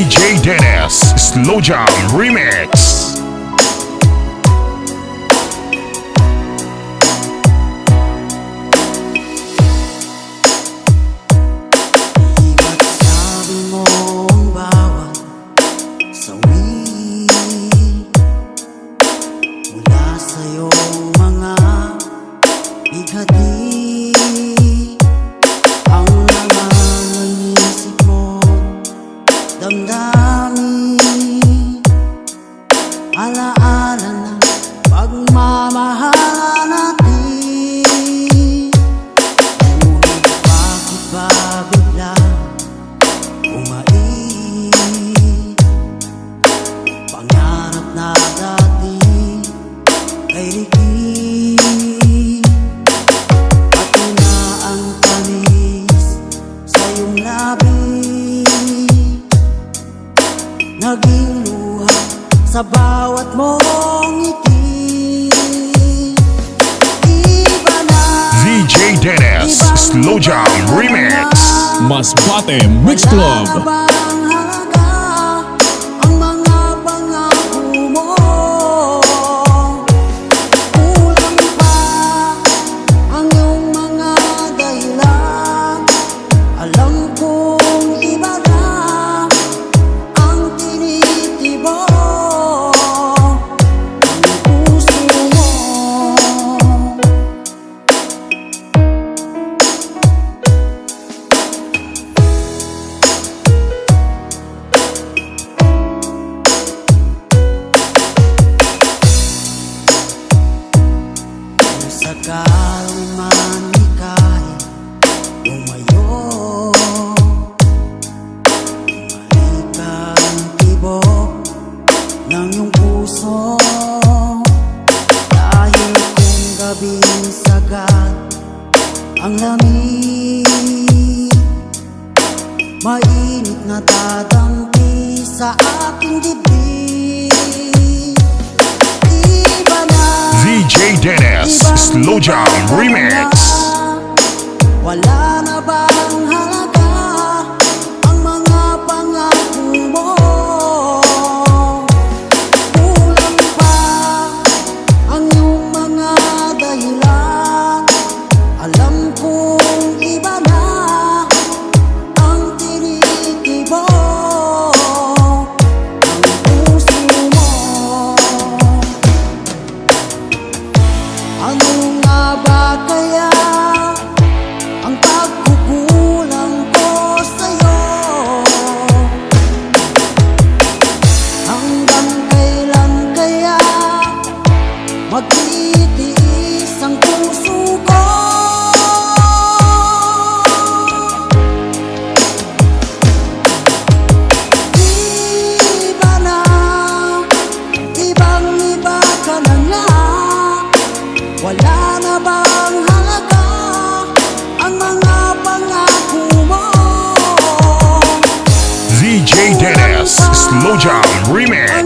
DJ Dennis Slow Jam Remix. Bighati ang laman ng isip mo, damdamin, alaala na pagmamahal natin. Ngunit bakit ba bigla umait? Pangarap na dati ay likid, naging luha sa bawat mong ngiti. Iba na DJ Dennis Slow Jam Remix. Masbate Mix Club. wala na bang halaga ang mga pangako mo? Kulang pa ang iyong mga dahilan. Alam kong iba na sakali man ika'y lumayo, bumalik ang tibok ng iyong puso. Dahil kung gabing sagad ang lamig, mainit na dadampi sa aking dibdib. Iba na DJ Dennis Slow Jam Remix. wala na bang halaga ang mga pangako mo? Kulang pa ang iyong mga dahilan. Alam kong iba na ang tinitibok ng puso mo. Ano nga ba kaya ang pagkukulang ko sa'yo? Hanggang kailan kaya magtitiis ang puso ko? Iba na, ibang-iba ka na nga. Wala na bang halaga ang mga pangako mo? DJ Dennis Slow Jam Remix.